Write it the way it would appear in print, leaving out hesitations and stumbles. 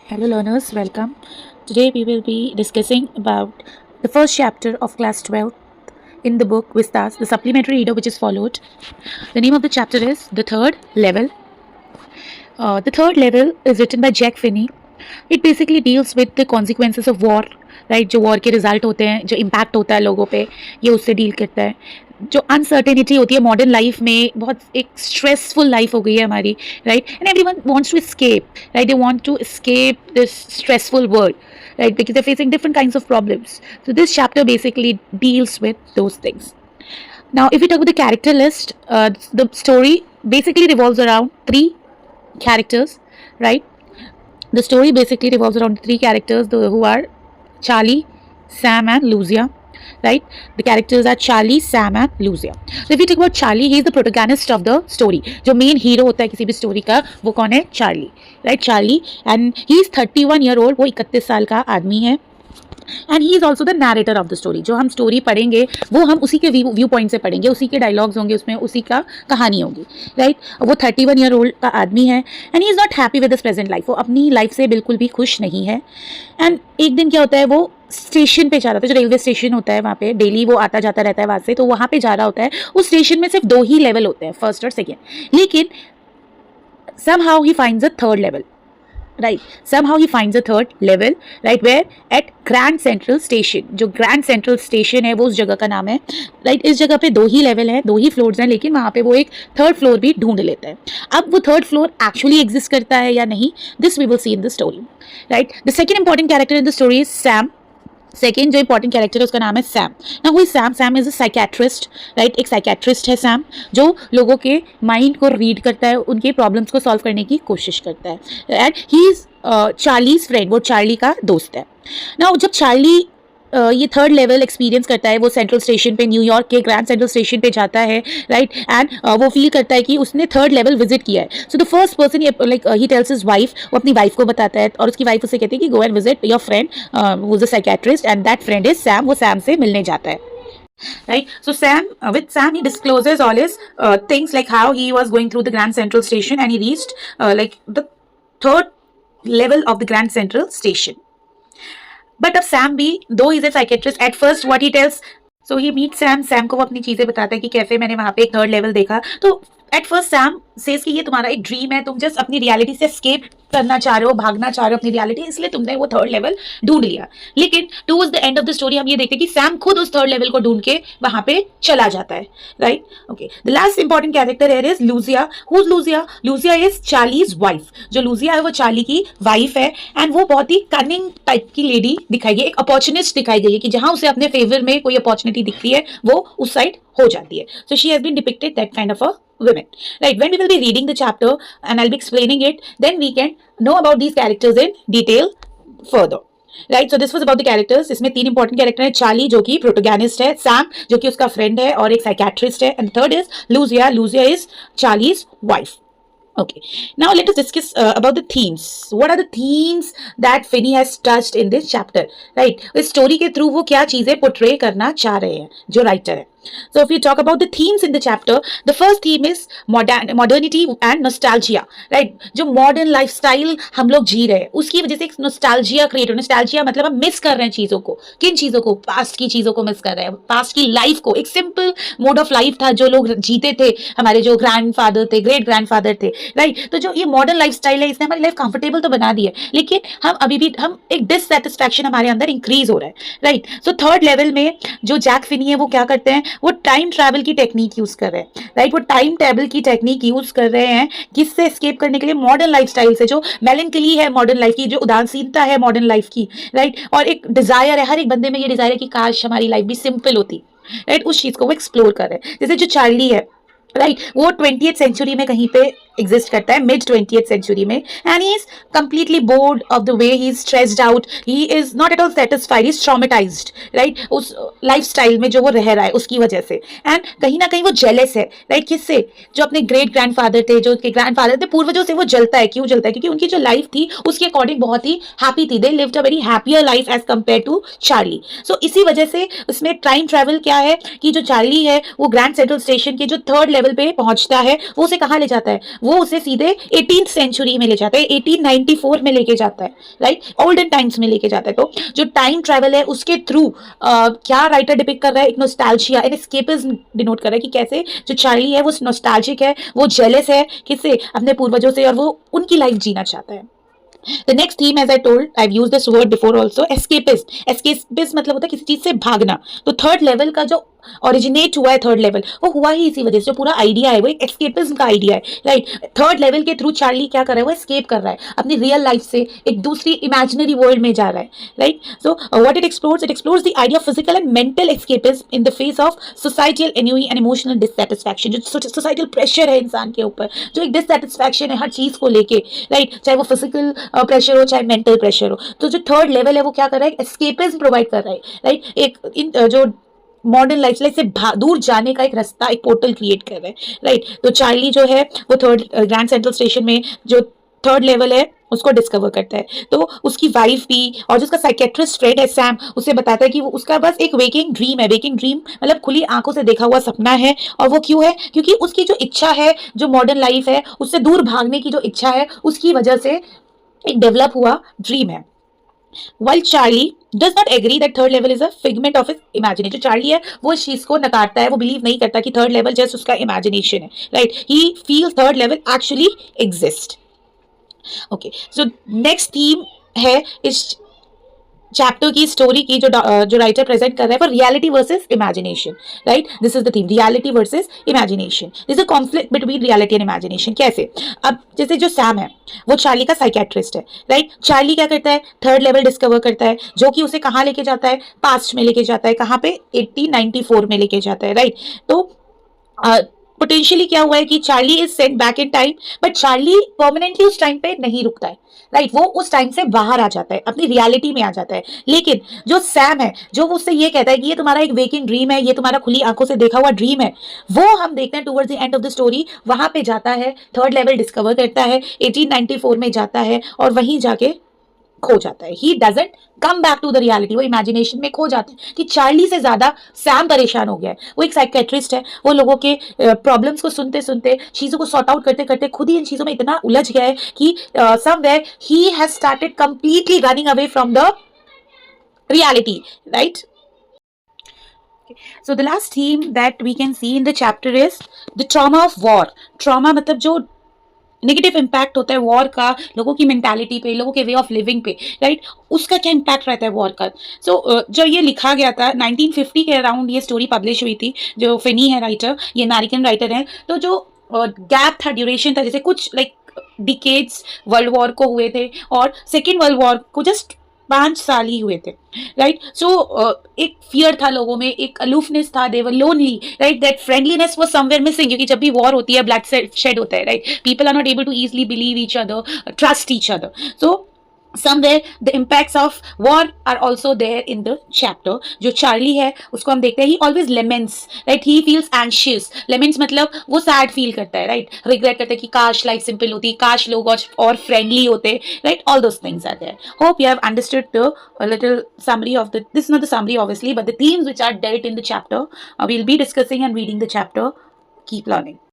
Hello learners, welcome. Today we will be discussing about the first chapter of class 12 in the book Vistas, the supplementary reader which is followed. The name of the chapter is The Third Level. The Third Level is written by Jack Finney. It basically deals with the consequences of war, right? जो war के result होते हैं, जो impact होता है लोगों पे, ये उससे डील करता है. जो अनसर्टेनिटी होती है मॉडर्न लाइफ में, बहुत एक स्ट्रेसफुल लाइफ हो गई है हमारी, right? And everyone wants to escape, right? They want to escape this stressful world, right? Because they're facing different kinds of problems. So this chapter basically deals with those things. Now, if we talk about the character list, the story basically revolves around three characters, right? The story basically revolves around three characters who are Charlie, Sam, and Lucia. Right? The characters are Charlie, Sam, and Lucia. So if we talk about Charlie, he is the protagonist of the story. जो main hero होता है किसी भी story का, वो कौन है? Charlie, right? Charlie, and he is 31 year old. वो 31 साल का आदमी है. And he is also the narrator of the story. जो हम स्टोरी पढ़ेंगे वो हम उसी के व्यू पॉइंट से पढ़ेंगे, उसी के डायलॉग्स होंगे उसमें, उसी का कहानी होगी, राइट? वो 31 ईयर ओल्ड का आदमी है and he is not happy with this present life. वो अपनी लाइफ से बिल्कुल भी खुश नहीं है. एंड एक दिन क्या होता है, वो स्टेशन पे जा रहा था, जो रेलवे स्टेशन होता है वहाँ पे डेली वो आता जाता रहता है वहाँ से, तो वहाँ पे जा रहा होता है. उस स्टेशन में सिर्फ 2 ही लेवल होते हैं, फर्स्ट और सेकेंड. लेकिन somehow he finds a third level, right? Somehow he finds a third level, right? Where at Grand Central Station. जो Grand Central Station है वो उस जगह का नाम है, right? इस जगह पे 2 ही लेवल है, 2 ही फ्लोर्स हैं, लेकिन वहाँ पे वो एक थर्ड फ्लोर भी ढूंढ लेता है. अब वो थर्ड फ्लोर एक्चुअली एग्जिस्ट करता है या नहीं, this we will see in the story, right? The second important character in the story is Sam. Second जो इंपॉर्टेंट कैरेक्टर है उसका नाम है सैम. ना हुई Sam. Sam is a psychiatrist, right? एक साइकेट्रिस्ट है सैम, जो लोगों के माइंड को रीड करता है, उनके प्रॉब्लम्स को सॉल्व करने की कोशिश करता है. And he is Charlie's friend, वो चार्ली का दोस्त है. ना जब चार्ली ये थर्ड लेवल एक्सपीरियंस करता है, वो सेंट्रल स्टेशन पे, न्यूयॉर्क के ग्रैंड सेंट्रल स्टेशन पे जाता है, राइट? एंड वो फील करता है कि उसने थर्ड लेवल विजिट किया है. So the first person like he tells his wife, वो अपनी वाइफ को बताता है और उसकी वाइफ उसे कहती है कि go and visit your friend who is a psychiatrist and that friend is Sam. वो सैम से मिलने जाता है, right? So with Sam he discloses all his things, like how he was going through the Grand Central Station and he reached like the third level of the Grand Central Station. But अब Sam भी, though he's a psychiatrist, at first what he tells, so he meets Sam. Sam को वो अपनी चीज़ें बताता है कि कैसे मैंने वहाँ पे एक थर्ड लेवल देखा. तो एट फर्स्ट सैम सेज कि ये तुम्हारा एक ड्रीम है, तुम जस्ट अपनी रियलिटी से एस्केप करना चाह रहे हो, भागना चाह रहे हो अपनी रियलिटी, इसलिए तुमने वो थर्ड लेवल ढूंढ लिया. लेकिन towards the end of the story हम ये देखते हैं कि सैम खुद उस थर्ड लेवल को ढूंढ के वहां पे चला जाता है, right? Okay, the last important character here is Lucia. Who is Lucia? Lucia is Charlie's wife. जो लूजिया है वो चार्ली की वाइफ है एंड वो बहुत ही कनिंग टाइप की लेडी दिखाई गई, एक अपॉर्चुनिस्ट दिखाई गई है कि जहां उसे अपने फेवर में कोई अपॉर्चुनिटी दिखती है वो उस साइड हो जाती है. So she has been depicted that kind of a women, right? When we will be reading the chapter and I'll be explaining it, then we can know about these characters in detail further, right? So this was about the characters. इसमें 3 important character है. Charlie जो कि protagonist है, Sam जो कि उसका friend है और एक साइकेट्रिस्ट है, and third is Lucia. Lucia is Charlie's wife. Okay, now let us discuss about the themes. What are the themes that Finney has touched in this chapter, right? इस story के through वो क्या चीजें portray करना चाह रहे हैं जो राइटर है. So if we talk about the themes in the chapter, the first theme is modernity and nostalgia, right? जो modern lifestyle हम लोग जी रहे हैं उसकी वजह से एक nostalgia create हो. nostalgia मतलब हम मिस कर रहे हैं चीज़ों को. किन चीज़ों को? पास्ट की चीज़ों को मिस कर रहे हैं, पास्ट की लाइफ को. एक सिंपल मोड ऑफ लाइफ था जो लोग जीते थे, हमारे जो ग्रैंडफादर थे, ग्रेट ग्रैंडफादर थे, राइट? तो जो ये मॉडर्न लाइफस्टाइल है इसने हमारी लाइफ कंफर्टेबल तो बना दी है, लेकिन हम अभी भी एक डिससेटिस्फैक्शन हमारे अंदर इंक्रीज हो रहा है, राइट? सो थर्ड लेवल में जो जैक फिनी है वो क्या करते हैं, वो टाइम ट्रैवल की टेक्निक यूज कर रहे हैं, राइट? वो टाइम ट्रैवल की टेक्निक यूज कर रहे हैं किससे एस्केप करने के लिए? मॉडर्न लाइफस्टाइल से, जो मेलनकली है मॉडर्न लाइफ की, जो उदासीनता है मॉडर्न लाइफ की, राइट? और एक डिजायर है, हर एक बंदे में ये डिजायर है कि काश हमारी लाइफ भी सिंपल होती, राइट? उस चीज को वो एक्सप्लोर कर रहे हैं. जैसे जो चार्ली है, राइट, वो 20th सेंचुरी में कहीं पे एग्जिस्ट करता है, मिड 20th सेंचुरी में, and he is completely board of the way he is stressed out, he is not at all satisfied, he is traumatised, right? उस लाइफस्टाइल में जो वो रह रहा है उसकी वजह से. एंड कहीं ना कहीं वो जेलस है, राइट? किससे? जो अपने ग्रेट ग्रैंडफादर थे, जो उसके ग्रैंडफादर थे, पूर्वजों से वो जलता है. क्यों जलता है? क्योंकि उनकी जो लाइफ थी उसके अकॉर्डिंग बहुत ही हैप्पी थी. They lived a very happier life as compared to Charlie. So इसी वजह से उसमें टाइम ट्रैवल क्या है कि जो चार्ली है वो ग्रैंड सेंट्रल स्टेशन के जो थर्ड लेवल पे पहुंचता है, वो उसे कहाँ ले जाता है? वो उसे सीधे 18th सेंचुरी में ले जाता है, 1894 में लेके जाता है, राइट, ओल्डन टाइम्स में लेके जाता है। तो जो टाइम ट्रैवल है उसके थ्रू क्या राइटर डिपिक्ट कर रहा है, एक नॉस्टैल्जिया, एक एस्केपिज्म डिनोट कर रहा है कि कैसे जो चार्ली है वो नॉस्टैल्जिक है, वो जेलस है किससे, अपने पूर्वजों से, और वो उनकी लाइफ जीना चाहता है। The next theme, as I told, I've used this word before also, escapist. Escapist मतलब होता है किसी चीज से भागना। तो थर्ड लेवल का जो ओरिजिनेट हुआ है, थर्ड लेवल वो हुआ ही इसी वजह से, जो पूरा आइडिया है वो एक एस्केपिज्म का आइडिया है, राइट। थर्ड लेवल के थ्रू चार्ली क्या कर रहा है, वो एस्केप कर रहा है अपनी रियल लाइफ से, एक दूसरी इमेजिनरी वर्ल्ड में जा रहा है, right. So what it explores the idea of physical and mental escapism in the face of societal ennui and emotional dissatisfaction. जो सोसाइटल प्रेशर है इंसान के ऊपर, जो एक डिससैटिस्फैक्शन है हर चीज को लेके, राइट, चाहे वो फिजिकल प्रेशर हो चाहे मेंटल प्रेशर हो। तो जो थर्ड लेवल है वो क्या कर रहा है, एस्केपिज्म प्रोवाइड कर रहा है, राइट। एक जो मॉडर्न लाइफ से दूर जाने का एक रास्ता, एक पोर्टल क्रिएट कर रहे हैं, राइट। तो चार्ली जो है वो थर्ड ग्रैंड सेंट्रल स्टेशन में जो थर्ड लेवल है उसको डिस्कवर करता है। तो उसकी वाइफ भी और जो उसका साइकेट्रिस्ट फ्रेंड है सैम, उसे बताता है कि वो उसका बस एक वेकिंग ड्रीम है। वेकिंग ड्रीम मतलब खुली आंखों से देखा हुआ सपना है। और वो क्यों है, क्योंकि उसकी जो इच्छा है, जो मॉडर्न लाइफ है उससे दूर भागने की जो इच्छा है, उसकी वजह से एक डेवलप हुआ ड्रीम है। While Charlie does not agree that third level is a figment of his imagination. जो चार्ली है वो इस चीज को नकारता है, वो बिलीव नहीं करता कि थर्ड लेवल जस्ट उसका इमेजिनेशन है, right. He feels third level actually exist. Okay, so next theme है इस चैप्टर की, स्टोरी की, जो राइटर प्रेजेंट कर रहा है, वो reality versus imagination, right. This is the theme, reality versus imagination. This is a conflict between reality and imagination. कैसे, अब जैसे जो सैम है वो चार्ली का साइकेट्रिस्ट है, राइट। चार्ली क्या करता है, थर्ड लेवल डिस्कवर करता है, जो कि उसे कहाँ लेके जाता है, पास्ट में लेके जाता है। कहाँ पे, 1894 में लेके जाता है, राइट। तो पोटेंशियली क्या हुआ है कि Charlie is sent back in time, but Charlie permanently उस टाइम पे नहीं रुकता है, राइट। वो उस टाइम से बाहर आ जाता है, अपनी रियलिटी में आ जाता है। लेकिन जो सैम है, जो उससे ये कहता है कि ये तुम्हारा एक वेकिंग ड्रीम है, ये तुम्हारा खुली आंखों से देखा हुआ ड्रीम है, वो हम देखते हैं towards the end of the story, वहां पे जाता है, थर्ड लेवल डिस्कवर करता है, 1894 में जाता है और वहीं जाके खो जाता है। He doesn't come back to the reality, वो इमेजिनेशन में खो जाते हैं। कि चार्ली से ज्यादा सैम परेशान हो गया है। वो एक साइकेट्रिस्ट है, वो लोगों के प्रॉब्लम्स को सुनते सुनते, चीजों को सॉर्ट आउट करते करते खुद ही इन चीजों में इतना उलझ गया है कि somewhere he has started completely running away from the reality, right? So the last theme that we can see in the chapter is the trauma of war. Trauma मतलब जो नेगेटिव इम्पैक्ट होता है वॉर का लोगों की mentality पे, लोगों के वे ऑफ लिविंग पे, राइट, उसका क्या इम्पैक्ट रहता है वॉर का। सो जब ये लिखा गया था 1950 के अराउंड ये स्टोरी पब्लिश हुई थी। जो फिनी है राइटर, ये अमेरिकन राइटर है। तो जो गैप था, ड्यूरेशन था, जैसे कुछ लाइक डिकेड्स वर्ल्ड वॉर को हुए थे और सेकेंड वर्ल्ड वॉर को जस्ट 5 साल ही हुए थे, राइट। सो एक फियर था लोगों में, एक अलूफनेस था, they were lonely, right, that friendliness was somewhere missing. क्योंकि जब भी वॉर होती है ब्लड शेड होता है, right, people are not able to easily believe each other, trust each other. So somewhere the impacts of war are also there in the chapter. जो Charlie है उसको हम देखते हैं, he always laments, right, he feels anxious. laments मतलब वो sad feel करता है, right, regret करता है कि काश life simple होती, काश लोग और friendly होते, right, all those things are there. Hope you have understood the a little summary of the, this is not the summary obviously, but the themes which are dealt in the chapter. We'll be discussing and reading the chapter. Keep learning.